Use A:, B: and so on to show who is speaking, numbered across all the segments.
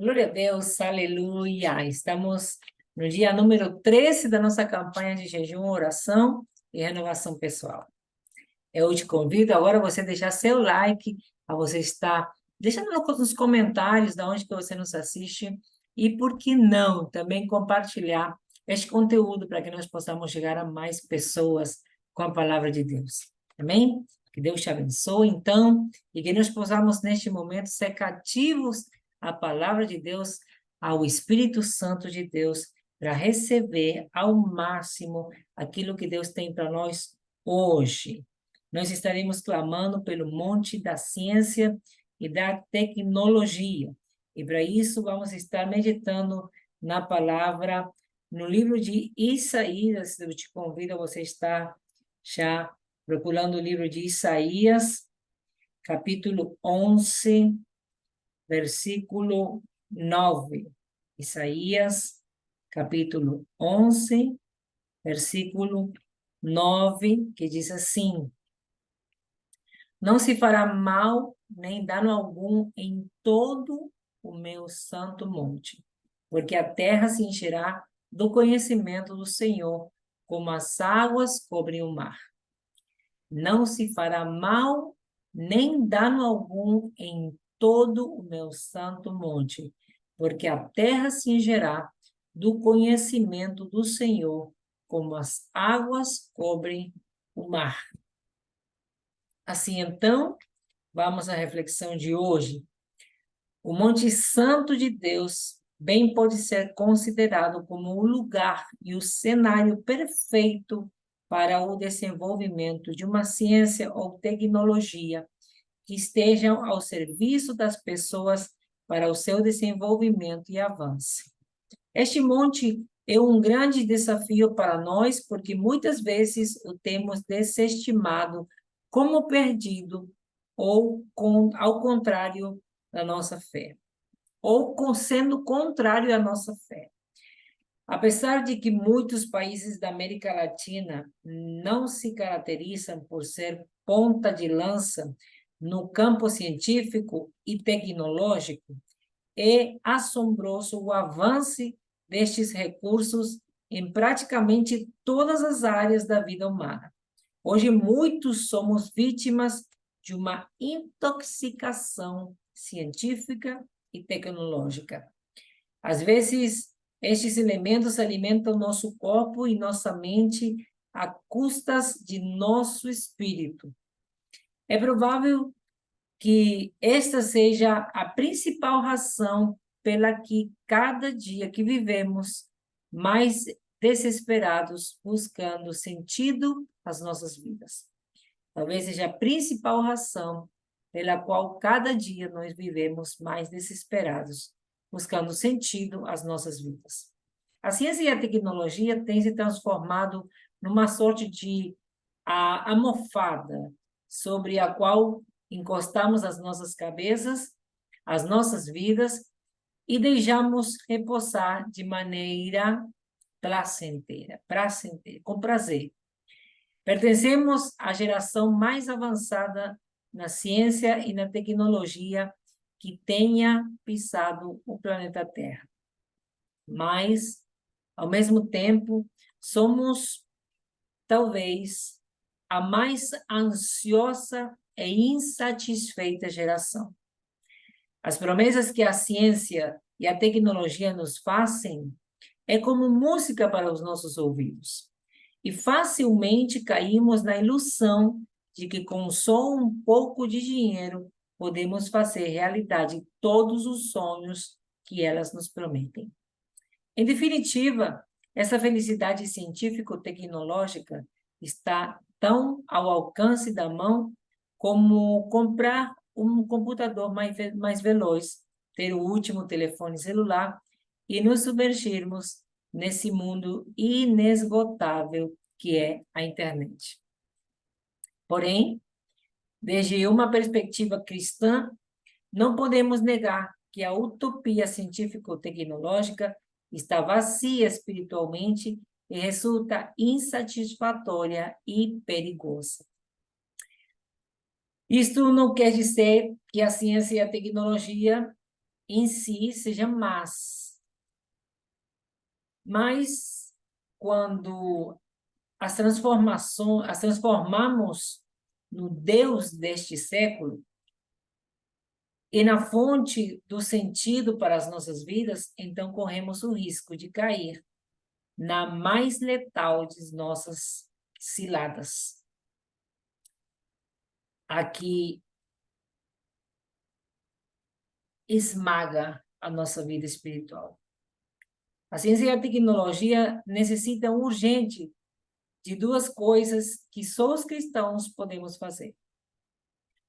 A: Glória a Deus, aleluia. Estamos no dia número 13 da nossa campanha de jejum, oração e renovação pessoal. Eu te convido agora a você deixar seu like, a você estar deixando nos comentários de onde que você nos assiste e, por que não, também compartilhar este conteúdo para que nós possamos chegar a mais pessoas com a palavra de Deus. Amém? Que Deus te abençoe, então, e que nós possamos, neste momento, ser cativos à palavra de Deus, ao Espírito Santo de Deus, para receber ao máximo aquilo que Deus tem para nós hoje. Nós estaremos clamando pelo monte da ciência e da tecnologia. E para isso vamos estar meditando na palavra, no livro de Isaías. Eu te convido a você estar já procurando o livro de Isaías, capítulo 11, versículo 9. Isaías, capítulo 11, versículo 9, que diz assim: Não se fará mal nem dano algum em todo o meu santo monte, porque a terra se encherá do conhecimento do Senhor, como as águas cobrem o mar. Não se fará mal nem dano algum em todo o meu santo monte, porque a terra se encherá do conhecimento do Senhor, como as águas cobrem o mar. Assim, então, vamos à reflexão de hoje. O Monte Santo de Deus bem pode ser considerado como o lugar e o cenário perfeito para o desenvolvimento de uma ciência ou tecnologia que estejam ao serviço das pessoas para o seu desenvolvimento e avanço. Este monte é um grande desafio para nós, porque muitas vezes o temos desestimado como perdido, ou ao contrário da nossa fé, ou sendo contrário à nossa fé. Apesar de que muitos países da América Latina não se caracterizam por ser ponta de lança no campo científico e tecnológico, é assombroso o avanço destes recursos em praticamente todas as áreas da vida humana. Hoje, muitos somos vítimas de uma intoxicação científica e tecnológica. Às vezes, estes elementos alimentam nosso corpo e nossa mente a custas de nosso espírito. É provável que esta seja a principal razão pela que cada dia que vivemos mais desesperados buscando sentido às nossas vidas. Talvez seja a principal razão pela qual cada dia nós vivemos mais desesperados, buscando sentido às nossas vidas. A ciência e a tecnologia têm se transformado numa sorte de almofada sobre a qual encostamos as nossas cabeças, as nossas vidas e deixamos repousar de maneira placenteira, com prazer. Pertencemos à geração mais avançada na ciência e na tecnologia que tenha pisado o planeta Terra. Mas, ao mesmo tempo, somos, talvez, a mais ansiosa e insatisfeita geração. As promessas que a ciência e a tecnologia nos fazem é como música para os nossos ouvidos. E facilmente caímos na ilusão de que com só um pouco de dinheiro podemos fazer realidade todos os sonhos que elas nos prometem. Em definitiva, essa felicidade científico-tecnológica está tão ao alcance da mão como comprar um computador mais veloz, ter o último telefone celular e nos submergirmos nesse mundo inesgotável que é a internet. Porém, desde uma perspectiva cristã, não podemos negar que a utopia científico-tecnológica está vazia espiritualmente e resulta insatisfatória e perigosa. Isto não quer dizer que a ciência e a tecnologia em si seja más. Mas quando as transformamos no Deus deste século e na fonte do sentido para as nossas vidas, então corremos o risco de cair na mais letal de nossas ciladas. A que esmaga a nossa vida espiritual. A ciência e a tecnologia necessitam urgente de duas coisas que só os cristãos podemos fazer.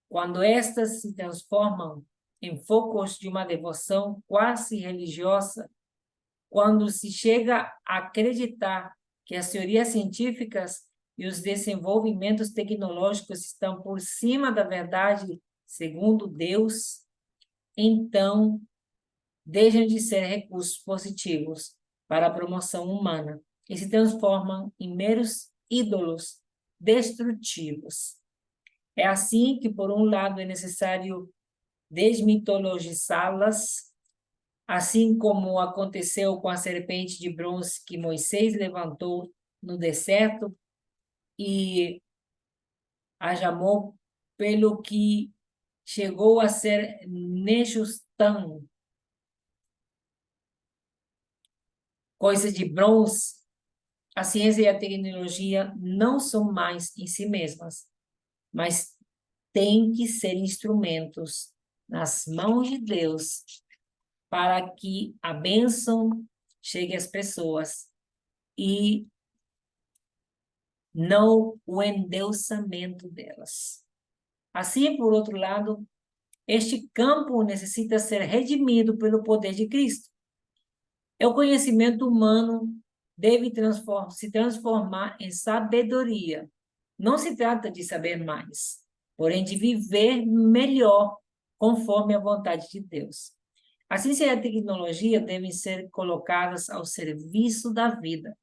A: Quando estas se transformam em focos de uma devoção quase religiosa, quando se chega a acreditar que as teorias científicas e os desenvolvimentos tecnológicos estão por cima da verdade segundo Deus, então deixam de ser recursos positivos para a promoção humana e se transformam em meros ídolos destrutivos. É assim que, por um lado, é necessário desmitologizá-las, assim como aconteceu com a serpente de bronze que Moisés levantou no deserto e a chamou pelo que chegou a ser Nechustã, coisa de bronze. A ciência e a tecnologia não são mais em si mesmas, mas têm que ser instrumentos nas mãos de Deus para que a bênção chegue às pessoas e não o endeusamento delas. Assim, por outro lado, este campo necessita ser redimido pelo poder de Cristo. O conhecimento humano deve se transformar em sabedoria. Não se trata de saber mais, porém de viver melhor conforme a vontade de Deus. A ciência e a tecnologia devem ser colocadas ao serviço da vida.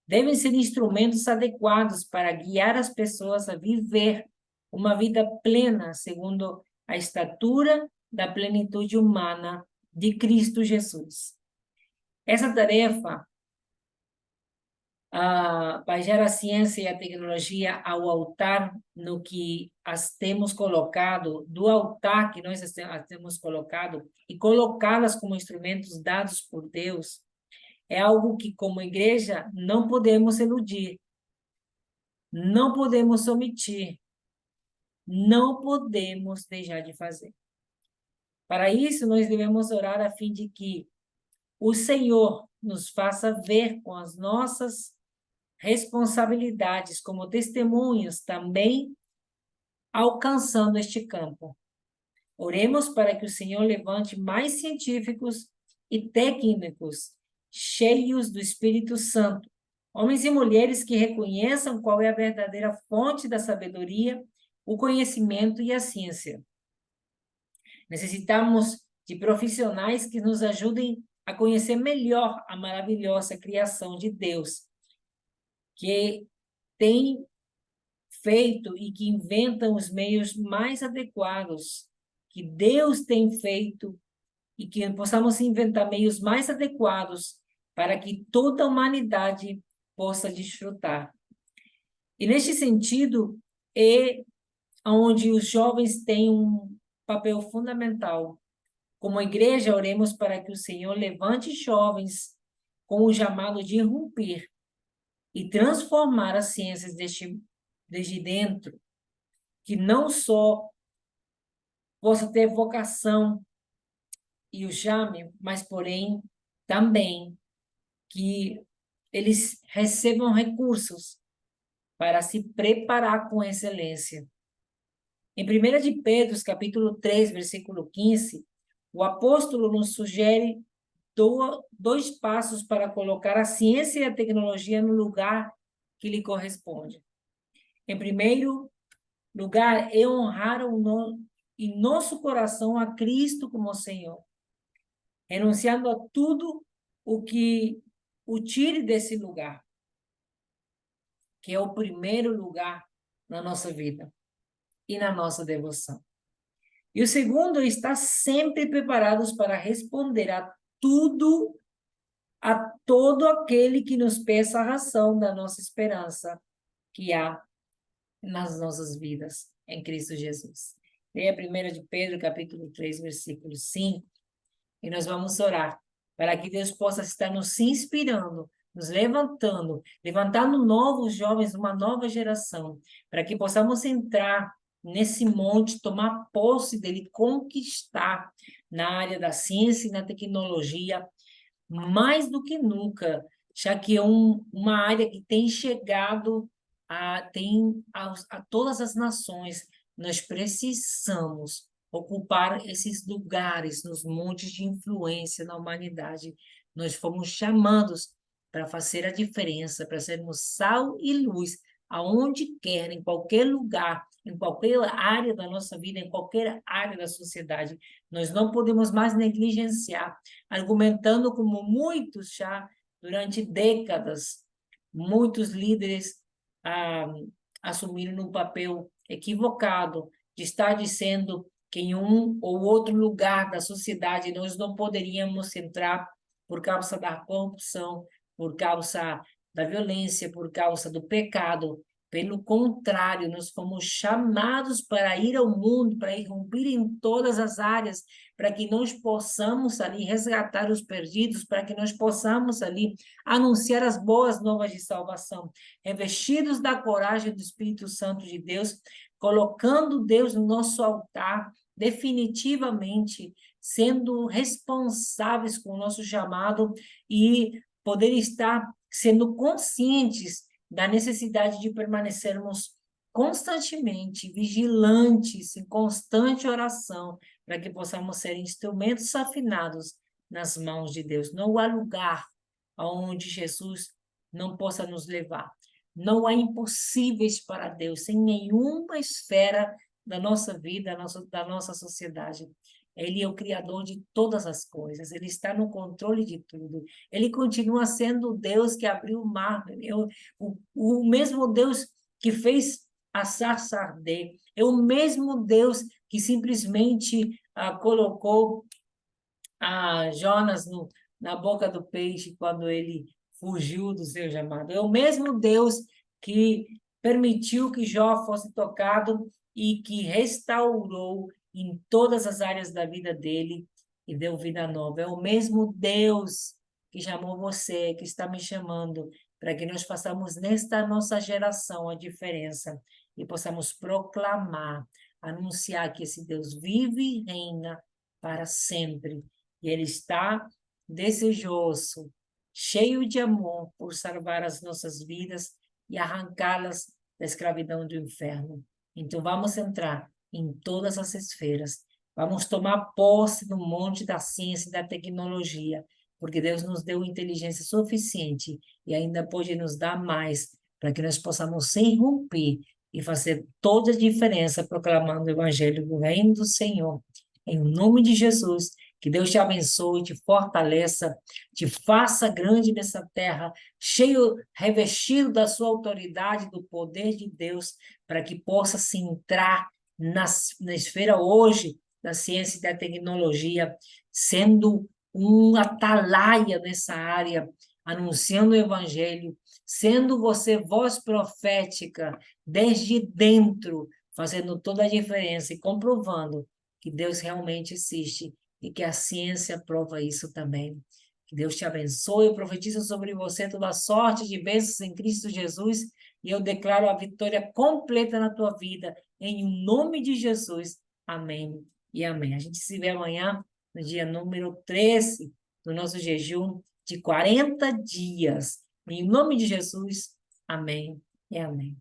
A: Devem ser instrumentos adequados para guiar as pessoas a viver uma vida plena, segundo a estatura da plenitude humana de Cristo Jesus. Essa tarefa baixar a ciência e a tecnologia ao altar no que as temos colocado, do altar que nós as temos colocado, e colocá-las como instrumentos dados por Deus, é algo que, como igreja, não podemos eludir, não podemos omitir, não podemos deixar de fazer. Para isso, nós devemos orar a fim de que o Senhor nos faça ver com as nossas responsabilidades como testemunhos também alcançando este campo. Oremos para que o Senhor levante mais científicos e técnicos cheios do Espírito Santo, homens e mulheres que reconheçam qual é a verdadeira fonte da sabedoria, o conhecimento e a ciência. Necessitamos de profissionais que nos ajudem a conhecer melhor a maravilhosa criação de Deus, que tem feito e que inventam os meios mais adequados, que Deus tem feito e que possamos inventar meios mais adequados para que toda a humanidade possa desfrutar. E neste sentido, é onde os jovens têm um papel fundamental. Como igreja, oremos para que o Senhor levante jovens com o chamado de irromper e transformar as ciências desde dentro, que não só possa ter vocação e o chame, mas, porém, também que eles recebam recursos para se preparar com excelência. Em 1 de Pedro, capítulo 3, versículo 15, o apóstolo nos sugere dois passos para colocar a ciência e a tecnologia no lugar que lhe corresponde. Em primeiro lugar, é honrar em nosso coração a Cristo como Senhor, renunciando a tudo o que o tire desse lugar, que é o primeiro lugar na nossa vida e na nossa devoção. E o segundo, estar sempre preparados para responder a tudo, a todo aquele que nos peça a razão da nossa esperança que há nas nossas vidas em Cristo Jesus. Leia 1 de Pedro, capítulo 3, versículo 5, e nós vamos orar para que Deus possa estar nos inspirando, nos levantando, levantando novos jovens, uma nova geração, para que possamos entrar nesse monte, tomar posse dele, conquistar na área da ciência e na tecnologia, mais do que nunca, já que é uma área que tem chegado a todas as nações. Nós precisamos ocupar esses lugares nos montes de influência na humanidade. Nós fomos chamados para fazer a diferença, para sermos sal e luz, aonde quer, em qualquer lugar, em qualquer área da nossa vida, em qualquer área da sociedade. Nós não podemos mais negligenciar, argumentando como muitos já durante décadas, muitos líderes assumiram um papel equivocado de estar dizendo que em um ou outro lugar da sociedade nós não poderíamos entrar por causa da corrupção, por causa da violência, por causa do pecado. Pelo contrário, nós fomos chamados para ir ao mundo, para irromper em todas as áreas, para que nós possamos ali resgatar os perdidos, para que nós possamos ali anunciar as boas novas de salvação, revestidos da coragem do Espírito Santo de Deus, colocando Deus no nosso altar, definitivamente, sendo responsáveis com o nosso chamado e poder estar sendo conscientes da necessidade de permanecermos constantemente vigilantes, em constante oração, para que possamos ser instrumentos afinados nas mãos de Deus. Não há lugar aonde Jesus não possa nos levar. Não há impossíveis para Deus, em nenhuma esfera da nossa vida, da nossa sociedade. Ele é o Criador de todas as coisas, Ele está no controle de tudo. Ele continua sendo o Deus que abriu o mar, o mesmo Deus que fez a sarça arder, é o mesmo Deus que simplesmente colocou Jonas na boca do peixe quando ele fugiu do seu chamado. É o mesmo Deus que permitiu que Jó fosse tocado e que restaurou em todas as áreas da vida dele e deu vida nova. É o mesmo Deus que chamou você, que está me chamando, para que nós façamos nesta nossa geração a diferença e possamos proclamar, anunciar que esse Deus vive e reina para sempre. E Ele está desejoso, cheio de amor por salvar as nossas vidas e arrancá-las da escravidão do inferno. Então, vamos entrar em todas as esferas. Vamos tomar posse do monte da ciência e da tecnologia, porque Deus nos deu inteligência suficiente e ainda pode nos dar mais, para que nós possamos se irromper e fazer toda a diferença proclamando o evangelho do reino do Senhor. Em nome de Jesus, que Deus te abençoe, te fortaleça, te faça grande nessa terra, cheio, revestido da sua autoridade, do poder de Deus, para que possa se entrar na esfera hoje da ciência e da tecnologia, sendo um atalaia nessa área, anunciando o evangelho, sendo você voz profética desde dentro, fazendo toda a diferença e comprovando que Deus realmente existe e que a ciência prova isso também. Que Deus te abençoe, eu profetizo sobre você toda sorte de bênçãos em Cristo Jesus e eu declaro a vitória completa na tua vida, em nome de Jesus. Amém e amém. A gente se vê amanhã, no dia número 13 do nosso jejum de 40 dias. Em nome de Jesus, amém e amém.